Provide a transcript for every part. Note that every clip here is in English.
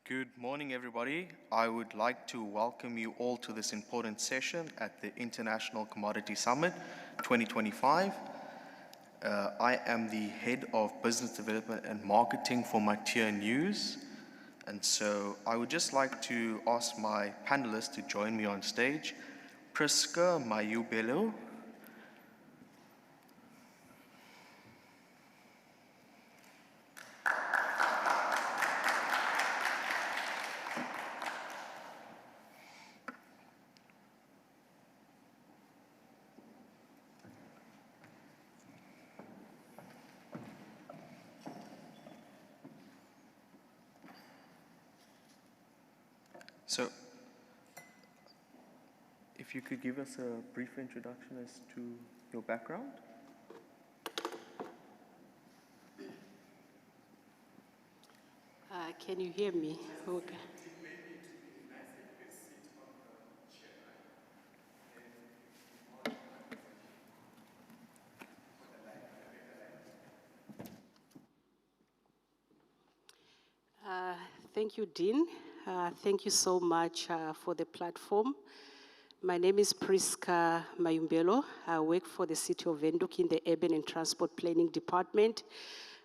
Good morning, everybody. I would like to welcome you all to this important session at the International Commodity Summit 2025. I am the Head of Business Development and Marketing for Matiere News. And so I would just like to ask my panelists to join me on stage. Prisca, Mayumbelo. So, if you could give us a brief introduction as to your background. Can you hear me? Okay. Thank you, Dean. Thank you so much for the platform. My name is Prisca Mayumbelo. I work for the City of Windhoek in the Urban and Transport Planning Department.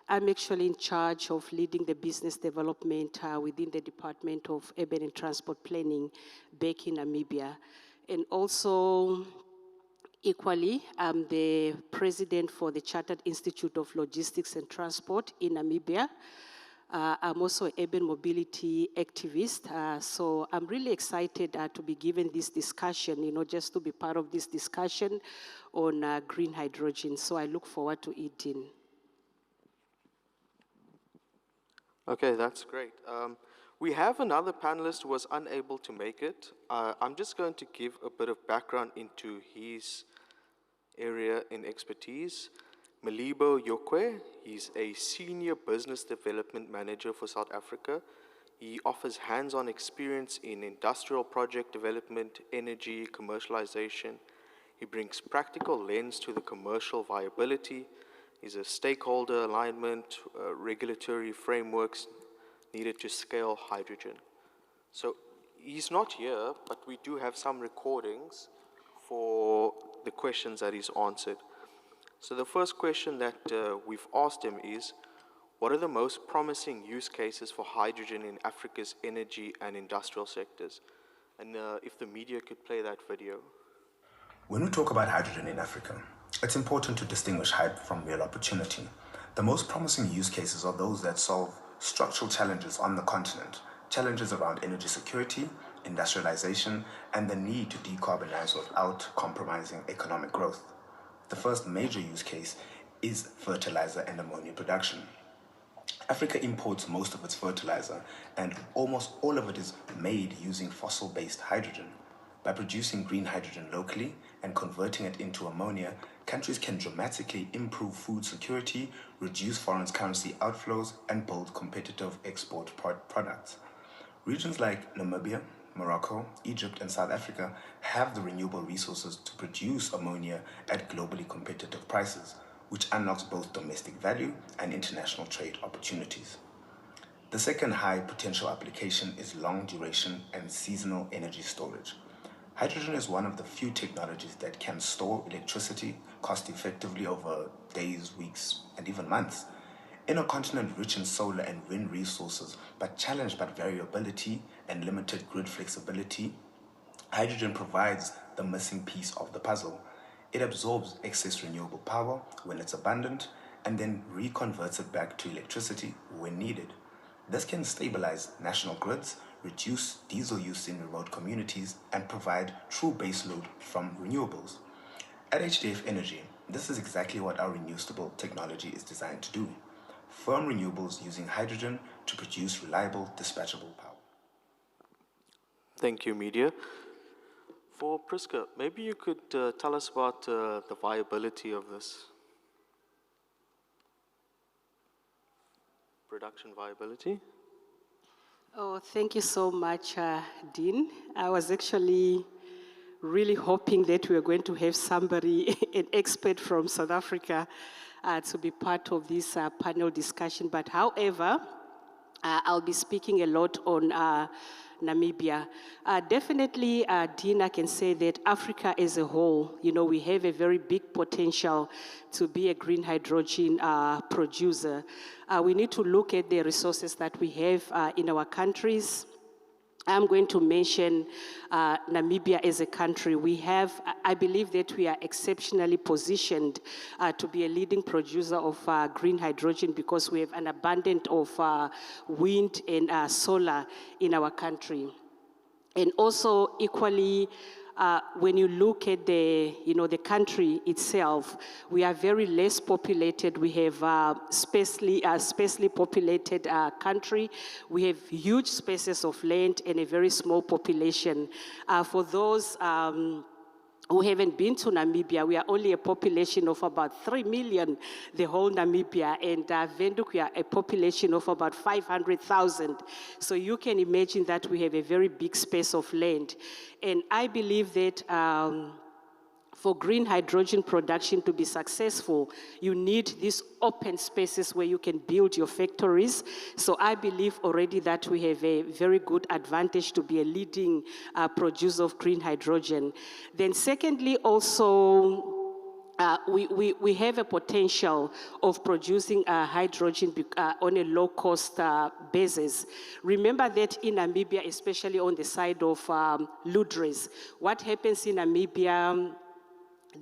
I'm actually in charge of leading the business development within the Department of Urban and Transport Planning back in Namibia. And also, equally, I'm the president for the Chartered Institute of Logistics and Transport in Namibia. I'm also an urban mobility activist, so I'm really excited to be given this discussion, just to be part of this discussion on green hydrogen. So I look forward to it, Dean. Okay, that's great. We have another panelist who was unable to make it. I'm just going to give a bit of background into his area in expertise. Mlibo Yokwe, he's a senior business development manager for South Africa. He offers hands-on experience in industrial project development, energy, commercialization. He brings practical lens to the commercial viability. He's a stakeholder alignment, regulatory frameworks needed to scale hydrogen. So he's not here, but we do have some recordings for the questions that he's answered. So the first question that we've asked him is, what are the most promising use cases for hydrogen in Africa's energy and industrial sectors? And if the media could play that video. When we talk about hydrogen in Africa, it's important to distinguish hype from real opportunity. The most promising use cases are those that solve structural challenges on the continent, challenges around energy security, industrialization, and the need to decarbonize without compromising economic growth. The first major use case is fertilizer and ammonia production. Africa imports most of its fertilizer, and almost all of it is made using fossil-based hydrogen. By producing green hydrogen locally and converting it into ammonia, countries can dramatically improve food security, reduce foreign currency outflows, and build competitive export products. Regions like Namibia, Morocco, Egypt, and South Africa have the renewable resources to produce ammonia at globally competitive prices, which unlocks both domestic value and international trade opportunities. The second high potential application is long duration and seasonal energy storage. Hydrogen is one of the few technologies that can store electricity cost effectively over days, weeks, and even months. In a continent rich in solar and wind resources, but challenged by variability and limited grid flexibility, hydrogen provides the missing piece of the puzzle. It absorbs excess renewable power when it's abundant and then reconverts it back to electricity when needed. This can stabilize national grids, reduce diesel use in remote communities, and provide true baseload from renewables. At HDF Energy, this is exactly what our renewable technology is designed to do. Firm renewables using hydrogen to produce reliable, dispatchable power. Thank you, Media. For Prisca, maybe you could tell us about the viability of this. Production viability? Oh, thank you so much, Dean. I was actually really hoping that we were going to have somebody, an expert from South Africa, to be part of this panel discussion. But however, I'll be speaking a lot on Namibia. Definitely, Dina can say that Africa as a whole, we have a very big potential to be a green hydrogen producer. We need to look at the resources that we have in our countries. I'm going to mention Namibia as a country. I believe that we are exceptionally positioned to be a leading producer of green hydrogen because we have an abundance of wind and solar in our country. And also equally, when you look at the country itself, we are very less populated. We have sparsely populated country. We have huge spaces of land and a very small population. For those who haven't been to Namibia, we are only a population of about 3 million, the whole Namibia, and Windhoek, we are a population of about 500,000. So you can imagine that we have a very big space of land. And I believe that for green hydrogen production to be successful, you need these open spaces where you can build your factories. So I believe already that we have a very good advantage to be a leading producer of green hydrogen. Then secondly, also, we have a potential of producing hydrogen on a low-cost basis. Remember that in Namibia, especially on the side of Ludres, what happens in Namibia,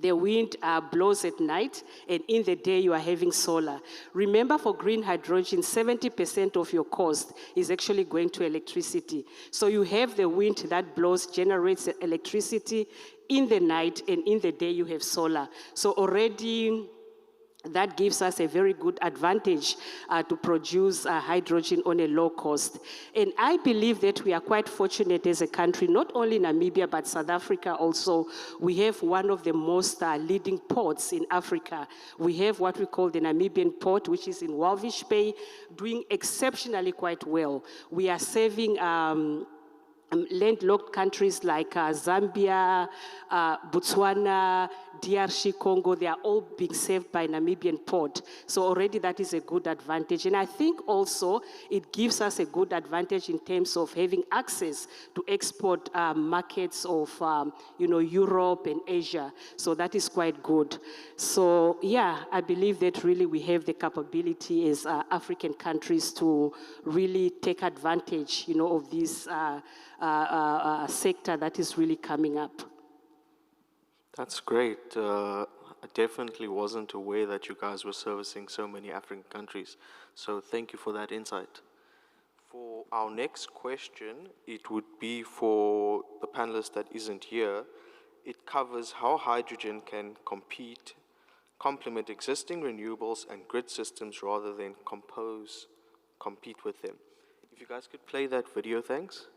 the wind blows at night, and in the day you are having solar. Remember, for green hydrogen, 70% of your cost is actually going to electricity. So you have the wind that blows, generates electricity in the night, and in the day you have solar. So already that gives us a very good advantage to produce hydrogen on a low cost. And I believe that we are quite fortunate as a country, not only Namibia, but South Africa also. We have one of the most leading ports in Africa. We have what we call the Namibian port, which is in Walvis Bay, doing exceptionally quite well. We are serving landlocked countries like Zambia, Botswana, DRC, Congo. They are all being served by Namibian port. So already that is a good advantage. And I think also it gives us a good advantage in terms of having access to export markets of Europe and Asia. So that is quite good. So yeah, I believe that really we have the capability as African countries to really take advantage, of this sector that is really coming up. That's great. I definitely wasn't aware that you guys were servicing so many African countries. So thank you for that insight. For our next question, it would be for the panelist that isn't here. It covers how hydrogen can complement existing renewables and grid systems rather than compete with them. If you guys could play that video, thanks.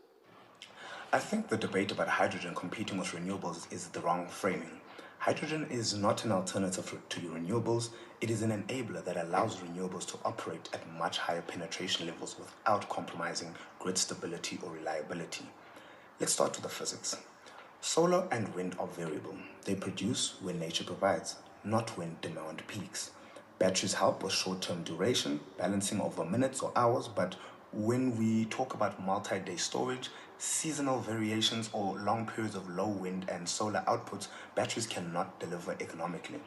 I think the debate about hydrogen competing with renewables is the wrong framing. Hydrogen is not an alternative to renewables. It is an enabler that allows renewables to operate at much higher penetration levels without compromising grid stability or reliability. Let's start with the physics. Solar and wind are variable. They produce when nature provides, not when demand peaks. Batteries help with short-term duration, balancing over minutes or hours, but when we talk about multi-day storage, seasonal variations, or long periods of low wind and solar outputs, batteries cannot deliver economically.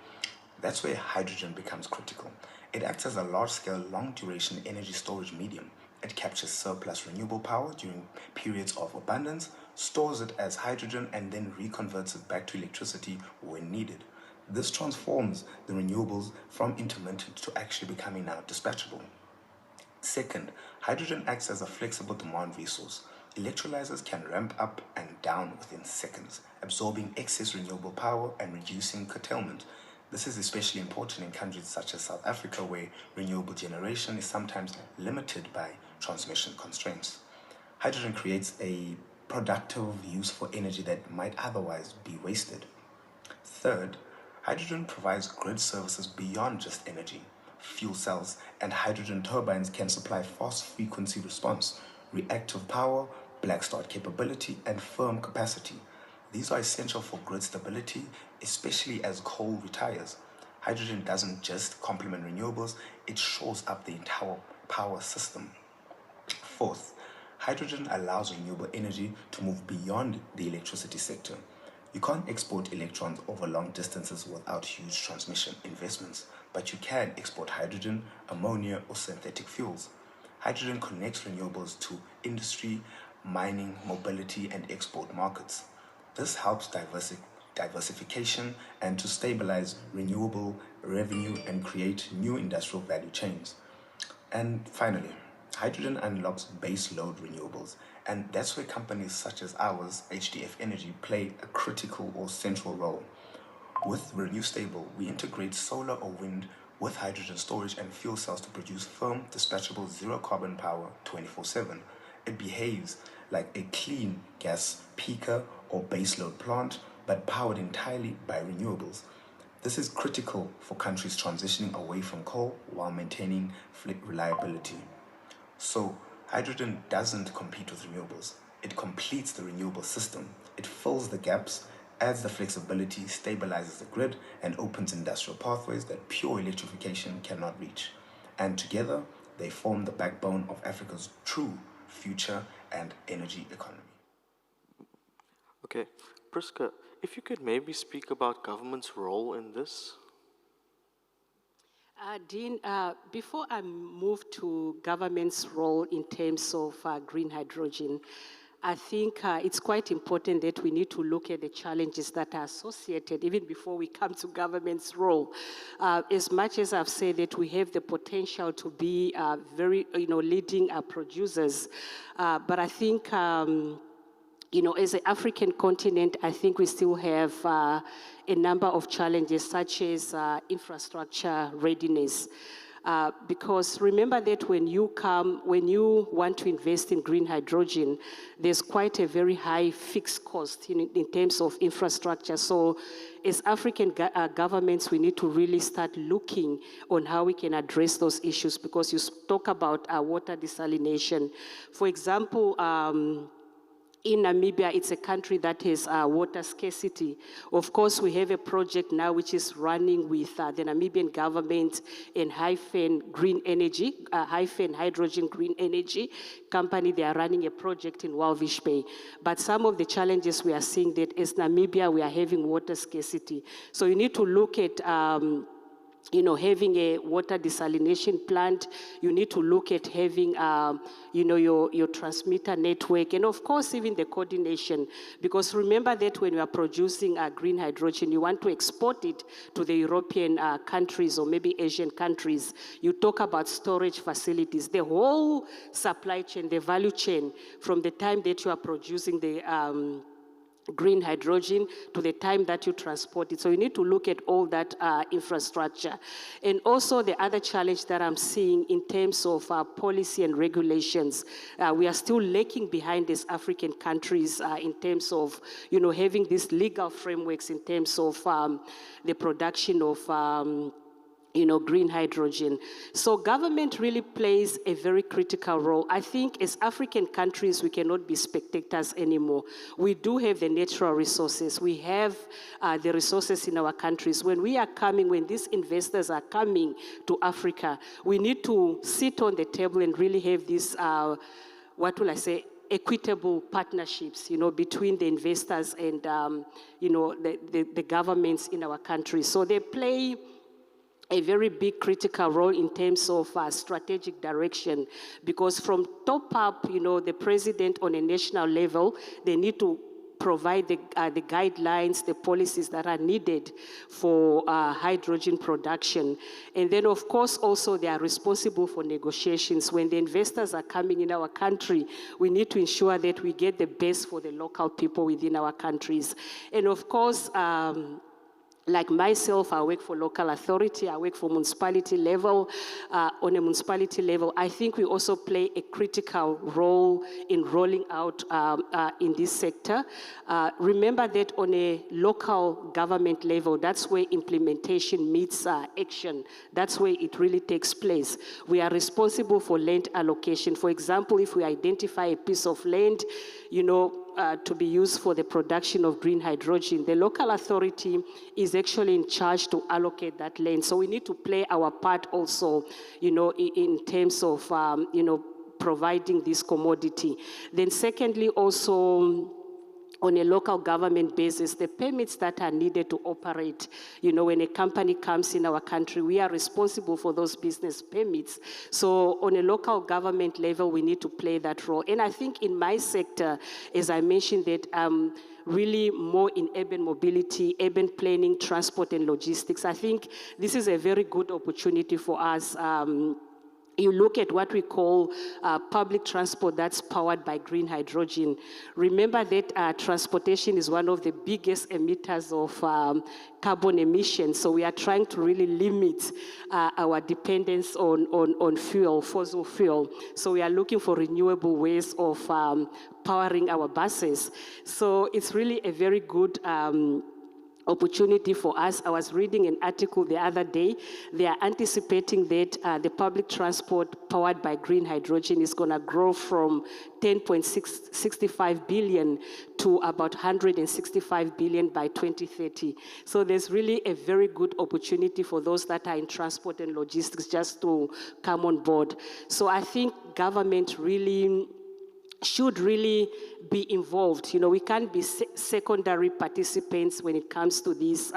That's where hydrogen becomes critical. It acts as a large-scale, long-duration energy storage medium. It captures surplus renewable power during periods of abundance, stores it as hydrogen, and then reconverts it back to electricity when needed. This transforms the renewables from intermittent to actually becoming now dispatchable. Second, hydrogen acts as a flexible demand resource. Electrolyzers can ramp up and down within seconds, absorbing excess renewable power and reducing curtailment. This is especially important in countries such as South Africa, where renewable generation is sometimes limited by transmission constraints. Hydrogen creates a productive use for energy that might otherwise be wasted. Third, hydrogen provides grid services beyond just energy. Fuel cells and hydrogen turbines can supply fast frequency response, reactive power, black start capability, and firm capacity. These are essential for grid stability, especially as coal retires. Hydrogen doesn't just complement renewables, it shores up the entire power system. Fourth, hydrogen allows renewable energy to move beyond the electricity sector. You can't export electrons over long distances without huge transmission investments, but you can export hydrogen, ammonia, or synthetic fuels. Hydrogen connects renewables to industry, mining, mobility, and export markets. This helps diversification and to stabilize renewable revenue and create new industrial value chains. And finally, hydrogen unlocks base load renewables, and that's where companies such as ours, HDF Energy, play a critical or central role. With Renew Stable, we integrate solar or wind with hydrogen storage and fuel cells to produce firm, dispatchable, zero-carbon power 24/7. It behaves like a clean gas peaker or baseload plant, but powered entirely by renewables. This is critical for countries transitioning away from coal while maintaining reliability. So, hydrogen doesn't compete with renewables. It completes the renewable system. It fills the gaps, adds the flexibility, stabilizes the grid, and opens industrial pathways that pure electrification cannot reach. And together, they form the backbone of Africa's true future and energy economy. Okay, Prisca, if you could maybe speak about government's role in this? Dean, before I move to government's role in terms of green hydrogen, I think it's quite important that we need to look at the challenges that are associated even before we come to government's role. As much as I've said that we have the potential to be very, leading producers, but I think, as an African continent, I think we still have a number of challenges such as infrastructure readiness. Because remember that when you want to invest in green hydrogen, there's quite a very high fixed cost in terms of infrastructure. So as African governments, we need to really start looking on how we can address those issues, because you talk about water desalination. For example, in Namibia, it's a country that has water scarcity. Of course, we have a project now which is running with the Namibian government and Hyphen Hydrogen Green Energy Company. They are running a project in Walvis Bay. But some of the challenges we are seeing that as Namibia, we are having water scarcity. So you need to look at having a water desalination plant. You need to look at having, your transmitter network, and of course, even the coordination. Because remember that when you are producing green hydrogen, you want to export it to the European countries or maybe Asian countries. You talk about storage facilities, the whole supply chain, the value chain, from the time that you are producing the green hydrogen to the time that you transport it. So you need to look at all that infrastructure. And also the other challenge that I'm seeing in terms of policy and regulations, we are still lagging behind these African countries in terms of, having these legal frameworks in terms of the production of green hydrogen. So government really plays a very critical role. I think as African countries, we cannot be spectators anymore. We do have the natural resources. We have the resources in our countries. When these investors are coming to Africa, we need to sit on the table and really have these, equitable partnerships, between the investors and, the governments in our countries. So they play a very big critical role in terms of strategic direction, because from top up, the president on a national level, they need to provide the guidelines, the policies that are needed for hydrogen production. And then, of course, also they are responsible for negotiations. When the investors are coming in our country, we need to ensure that we get the best for the local people within our countries. And of course, like myself, I work for local authority, I work for municipality level. On a municipality level, I think we also play a critical role in rolling out in this sector. Remember that on a local government level, that's where implementation meets action. That's where it really takes place. We are responsible for land allocation. For example, if we identify a piece of land, to be used for the production of green hydrogen, the local authority is actually in charge to allocate that land. So we need to play our part also, in terms of, providing this commodity. Then secondly, also, on a local government basis, the permits that are needed to operate, when a company comes in our country, we are responsible for those business permits. So on a local government level, we need to play that role. And I think in my sector, as I mentioned that, really more in urban mobility, urban planning, transport and logistics. I think this is a very good opportunity for us. You look at what we call public transport that's powered by green hydrogen. Remember that transportation is one of the biggest emitters of carbon emissions. So we are trying to really limit our dependence on fuel, fossil fuel. So we are looking for renewable ways of powering our buses. So it's really a very good opportunity for us. I was reading an article the other day. They are anticipating that the public transport powered by green hydrogen is going to grow from 10.65 billion to about 165 billion by 2030. So there's really a very good opportunity for those that are in transport and logistics just to come on board. So I think government really should really be involved. We can't be secondary participants when it comes to these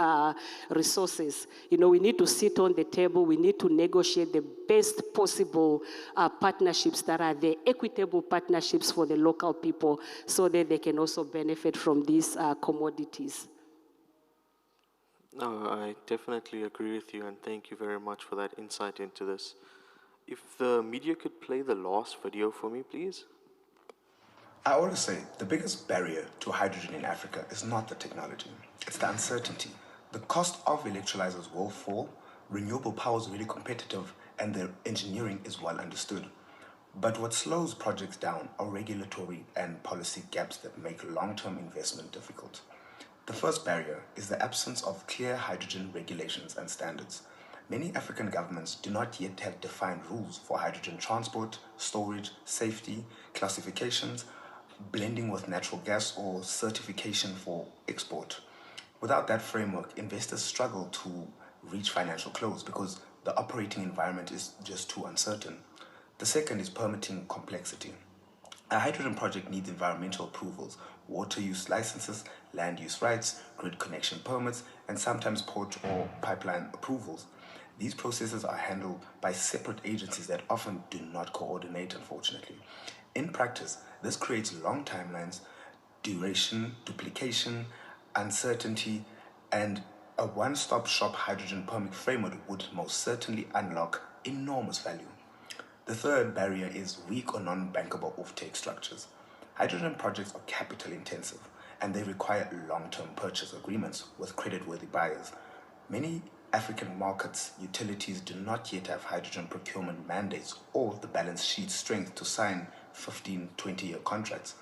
resources. We need to sit on the table, we need to negotiate the best possible partnerships that are the equitable partnerships for the local people so that they can also benefit from these commodities. No, I definitely agree with you, and thank you very much for that insight into this. If the media could play the last video for me, please. I always say the biggest barrier to hydrogen in Africa is not the technology, it's the uncertainty. The cost of electrolyzers will fall, renewable power is really competitive, and the engineering is well understood. But what slows projects down are regulatory and policy gaps that make long-term investment difficult. The first barrier is the absence of clear hydrogen regulations and standards. Many African governments do not yet have defined rules for hydrogen transport, storage, safety, classifications, blending with natural gas, or certification for export. Without that framework, investors struggle to reach financial close because the operating environment is just too uncertain. The second is permitting complexity. A hydrogen project needs environmental approvals, water use licenses, land use rights, grid connection permits, and sometimes port or pipeline approvals. These processes are handled by separate agencies that often do not coordinate, unfortunately. In practice, this creates long timelines, duration, duplication, uncertainty, and a one-stop shop hydrogen permit framework would most certainly unlock enormous value. The third barrier is weak or non-bankable offtake structures. Hydrogen projects are capital intensive, and they require long-term purchase agreements with creditworthy buyers. Many African markets, utilities do not yet have hydrogen procurement mandates or the balance sheet strength to sign 15, 20-year contracts.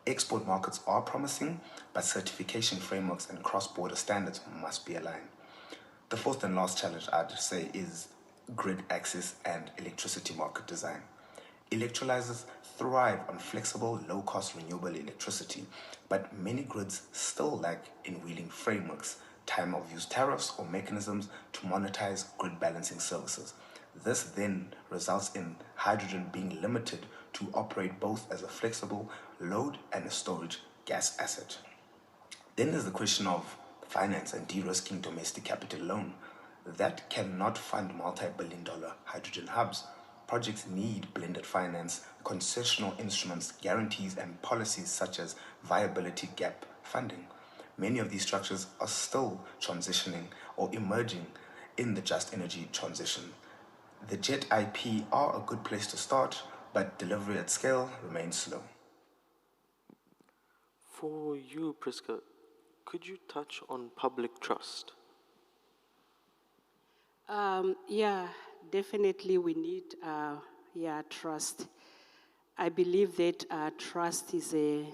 Export markets are promising, but certification frameworks and cross-border standards must be aligned. The fourth and last challenge I'd say is grid access and electricity market design. Electrolyzers thrive on flexible, low-cost renewable electricity, but many grids still lack in-wheeling frameworks, time-of-use tariffs, or mechanisms to monetize grid balancing services. This then results in hydrogen being limited to operate both as a flexible load and a storage gas asset. Then there's the question of finance and de-risking domestic capital loan. That cannot fund multi-billion-dollar hydrogen hubs. Projects need blended finance, concessional instruments, guarantees, and policies such as viability gap funding. Many of these structures are still transitioning or emerging in the just energy transition. The JET IP are a good place to start, but delivery at scale remains slow. For you, Prisca, could you touch on public trust? Yeah, definitely we need trust. I believe that trust is a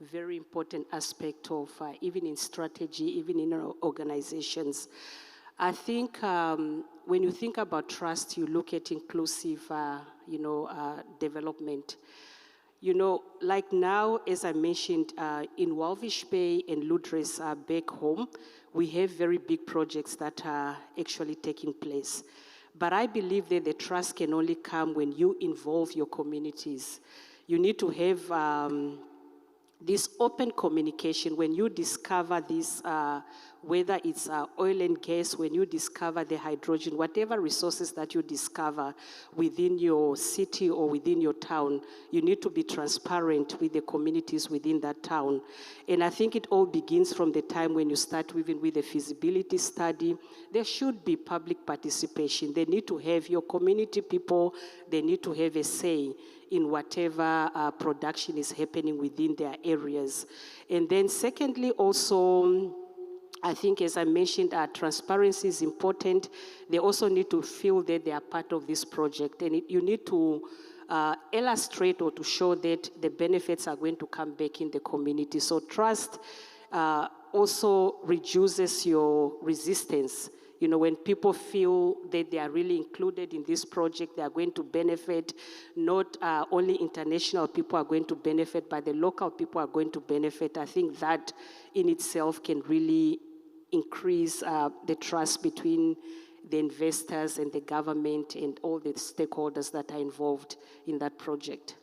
very important aspect of even in strategy, even in our organizations. I think when you think about trust, you look at inclusive, development. Like now, as I mentioned, in Walvish Bay and Ludres back home, we have very big projects that are actually taking place. But I believe that the trust can only come when you involve your communities. You need to have this open communication when you discover this, whether it's oil and gas, when you discover the hydrogen, whatever resources that you discover within your city or within your town, you need to be transparent with the communities within that town. And I think it all begins from the time when you start even with the feasibility study. There should be public participation. They need to have your community people, they need to have a say in whatever production is happening within their areas. And then secondly, also, I think, as I mentioned, transparency is important. They also need to feel that they are part of this project. And you need to illustrate or to show that the benefits are going to come back in the community. So trust also reduces your resistance. You know, when people feel that they are really included in this project, they are going to benefit. Not only international people are going to benefit, but the local people are going to benefit. I think that in itself can really increase the trust between the investors and the government and all the stakeholders that are involved in that project.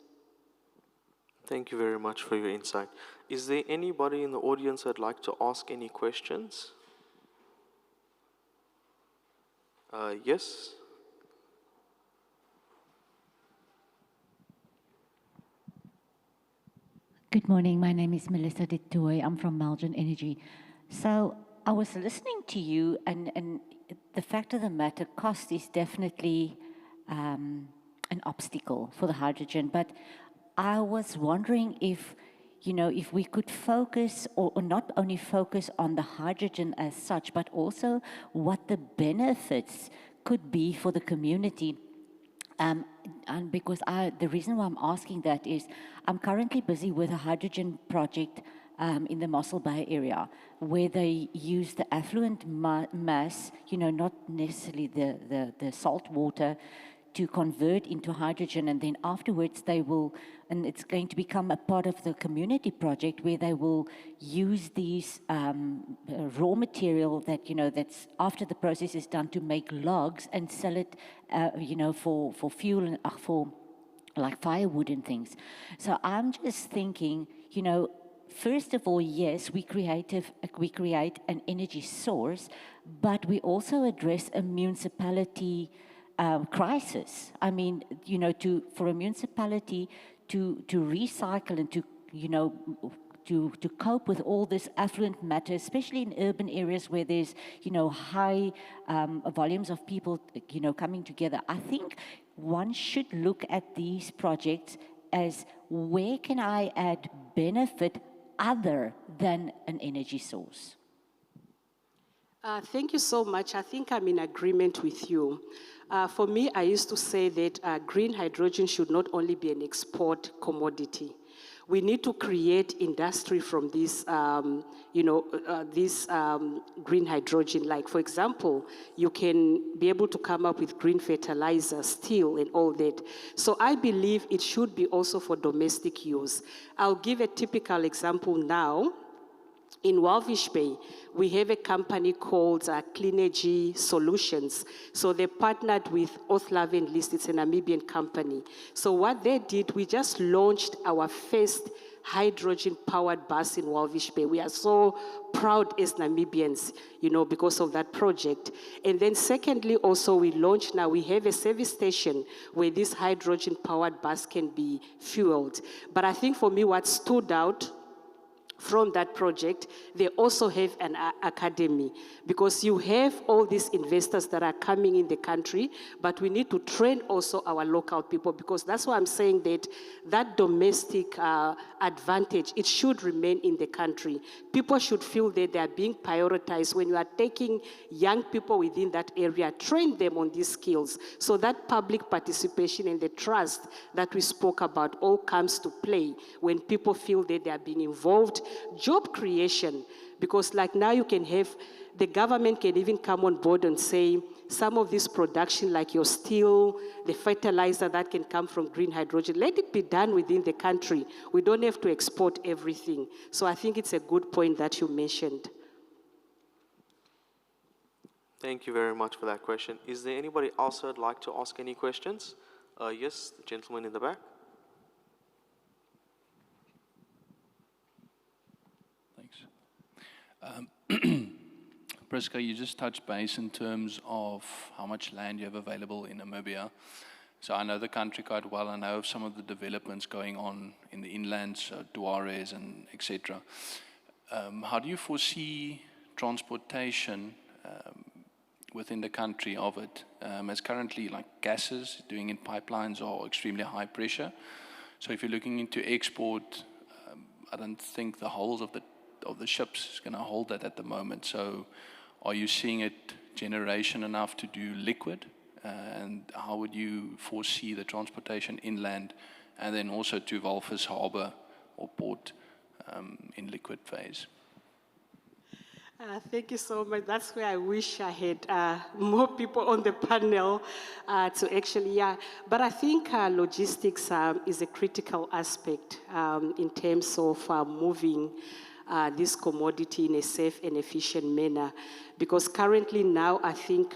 Thank you very much for your insight. Is there anybody in the audience that'd like to ask any questions? Yes? Good morning. My name is Melissa de Tooy. I'm from Melbourne Energy. So I was listening to you, and the fact of the matter, cost is definitely an obstacle for the hydrogen. But I was wondering if, you know, if we could focus, or not only focus on the hydrogen as such, but also what the benefits could be for the community. And because the reason why I'm asking that is I'm currently busy with a hydrogen project in the Mossel Bay area, where they use the affluent mass, you know, not necessarily the salt water, to convert into hydrogen, and then afterwards they will, and it's going to become a part of the community project where they will use these raw material that, you know, that's after the process is done, to make logs and sell it, you know, for fuel and for like firewood and things. So I'm just thinking, you know, first of all, yes, we create an energy source, but we also address a municipality crisis. I mean, you know, for a municipality to recycle and to, you know, to cope with all this affluent matter, especially in urban areas where there's, you know, high volumes of people, you know, coming together. I think one should look at these projects as, where can I add benefit other than an energy source? Thank you so much. I think I'm in agreement with you. For me, I used to say that green hydrogen should not only be an export commodity. We need to create industry from this, green hydrogen. Like, for example, you can be able to come up with green fertilizer, steel, and all that. So I believe it should be also for domestic use. I'll give a typical example now. In Walvish Bay, we have a company called Clean Energy Solutions. So they partnered with Othlavin and List, it's a Namibian company. So what they did, we just launched our first hydrogen-powered bus in Walvish Bay. We are so proud as Namibians, you know, because of that project. And then secondly, also we launched, now we have a service station where this hydrogen-powered bus can be fueled. But I think for me what stood out from that project, they also have an academy, because you have all these investors that are coming in the country, but we need to train also our local people, because that's why I'm saying that that domestic advantage, it should remain in the country. People should feel that they are being prioritized. When you are taking young people within that area, train them on these skills, so that public participation and the trust that we spoke about all comes to play when people feel that they are being involved. Job creation, because like now you can have, the government can even come on board and say, some of this production, like your steel, the fertilizer that can come from green hydrogen, let it be done within the country. We don't have to export everything. So I think it's a good point that you mentioned. Thank you very much for that question. Is there anybody else who would like to ask any questions? Yes, the gentleman in the back. Thanks. Prisca, you just touched base in terms of how much land you have available in Namibia. So I know the country quite well. I know of some of the developments going on in the inlands, Duares and etc. How do you foresee transportation within the country of it? As currently, like gases doing in pipelines are extremely high pressure. So if you're looking into export, I don't think the hulls of the ships is going to hold that at the moment. So are you seeing it generation enough to do liquid? And how would you foresee the transportation inland and then also to Walvis Harbour or port in liquid phase? Thank you so much. That's where I wish I had more people on the panel to actually, But I think logistics is a critical aspect in terms of moving this commodity in a safe and efficient manner. Because currently now, I think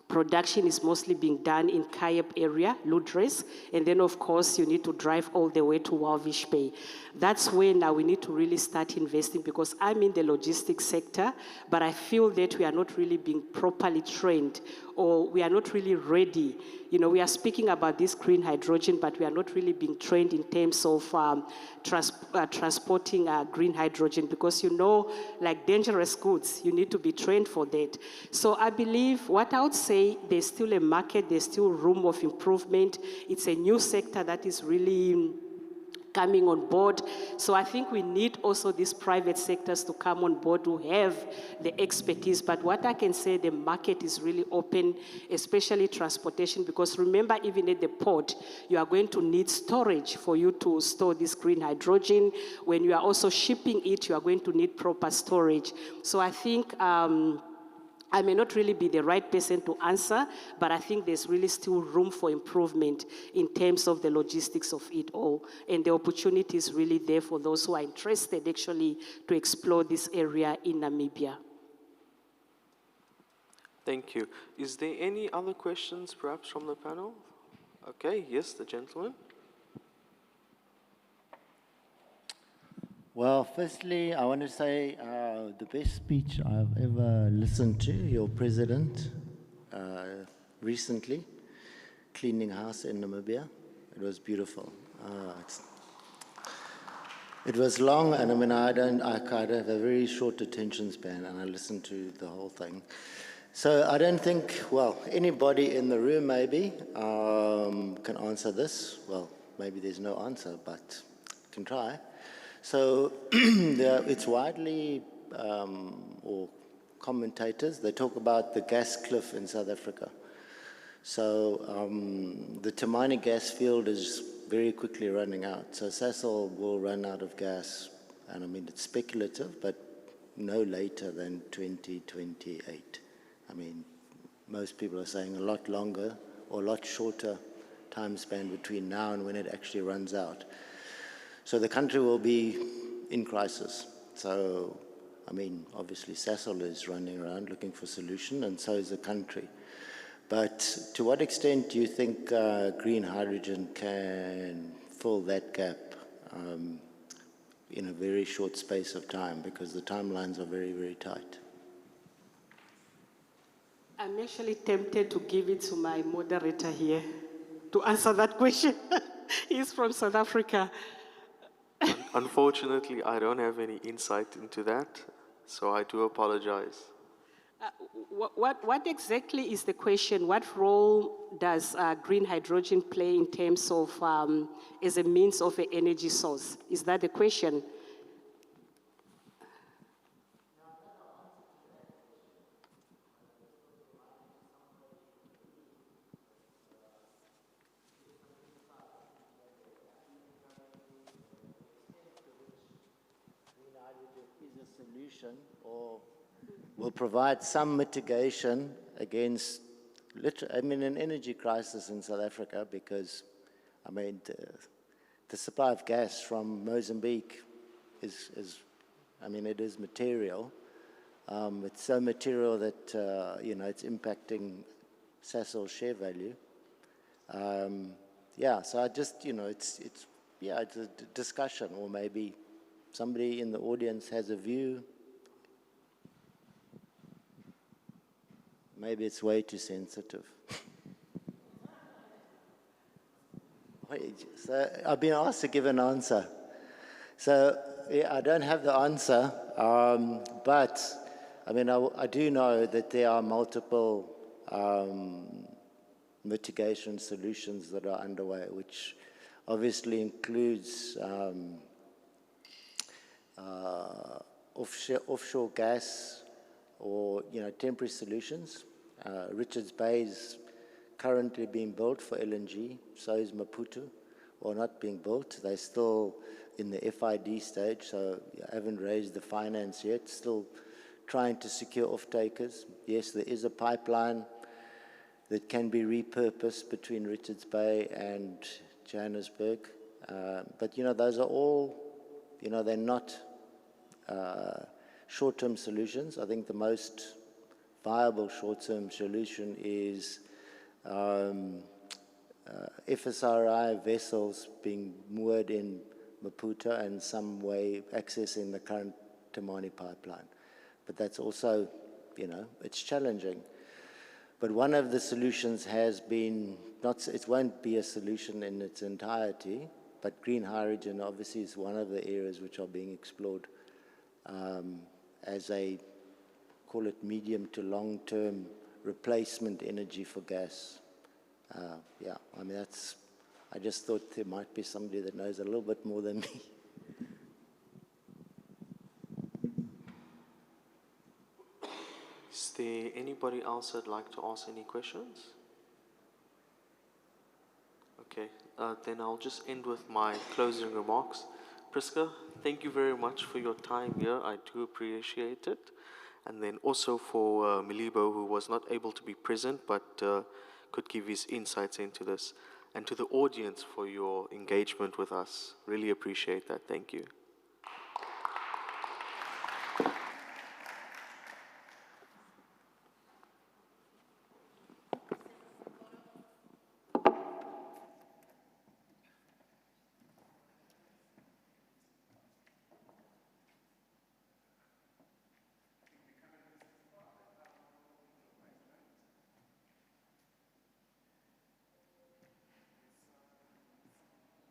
production is mostly being done in Kayep area, Ludres, and then of course you need to drive all the way to Walvis Bay. That's where now we need to really start investing, because I'm in the logistics sector, but I feel that we are not really being properly trained, or we are not really ready. You know, we are speaking about this green hydrogen, but we are not really being trained in terms of transporting green hydrogen, because you know, like dangerous goods, you need to be trained for that. So I believe what I would say, there's still a market, there's still room of improvement. It's a new sector that is really coming on board. So I think we need also these private sectors to come on board who have the expertise. But what I can say, the market is really open, especially transportation, because remember, even at the port, you are going to need storage for you to store this green hydrogen. When you are also shipping it, you are going to need proper storage. So I think I may not really be the right person to answer, but I think there's really still room for improvement in terms of the logistics of it all. And the opportunity is really there for those who are interested actually to explore this area in Namibia. Thank you. Is there any other questions perhaps from the panel? Okay, yes, the gentleman. Well, firstly, I want to say the best speech I've ever listened to, your president, recently, cleaning house in Namibia. It was beautiful. It was long, and I mean, I kind of have a very short attention span, and I listened to the whole thing. So I don't think, well, anybody in the room maybe can answer this. Well, maybe there's no answer, but can try. So it's widely, or commentators, they talk about the gas cliff in South Africa. So the Temane gas field is very quickly running out. So Sasol will run out of gas, and I mean, it's speculative, but no later than 2028. I mean, most people are saying a lot longer or a lot shorter time span between now and when it actually runs out. So the country will be in crisis. So, I mean, obviously Sasol is running around looking for solution, and so is the country. But to what extent do you think green hydrogen can fill that gap in a very short space of time? Because the timelines are very, very tight. I'm actually tempted to give it to my moderator here to answer that question. He's from South Africa. Unfortunately, I don't have any insight into that, so I do apologize. What exactly is the question? What role does green hydrogen play in terms of as a means of an energy source? Is that the question? Solution, or will provide some mitigation against, an energy crisis in South Africa, because, I mean, the supply of gas from Mozambique is it is material. It's so material that, it's impacting Sasol's share value. So I just, it's a discussion, or maybe somebody in the audience has a view. Maybe it's way too sensitive. So I've been asked to give an answer. So I don't have the answer, but I do know that there are multiple mitigation solutions that are underway, which obviously includes offshore gas or temporary solutions. Richards Bay is currently being built for LNG, so is Maputo, or not being built. They're still in the FID stage, so haven't raised the finance yet, still trying to secure off-takers. Yes, there is a pipeline that can be repurposed between Richards Bay and Johannesburg. But, those are all, they're not short-term solutions. I think the most viable short-term solution is FSRI vessels being moored in Maputo and some way accessing the current Temane pipeline. But that's also, it's challenging. But one of the solutions has been, it won't be a solution in its entirety, but green hydrogen obviously is one of the areas which are being explored as a, call it medium to long-term replacement energy for gas. I just thought there might be somebody that knows a little bit more than me. Is there anybody else that'd like to ask any questions? Okay, then I'll just end with my closing remarks. Prisca, thank you very much for your time here. I do appreciate it. And then also for Mlibo, who was not able to be present, but could give his insights into this. And to the audience for your engagement with us. Really appreciate that. Thank you.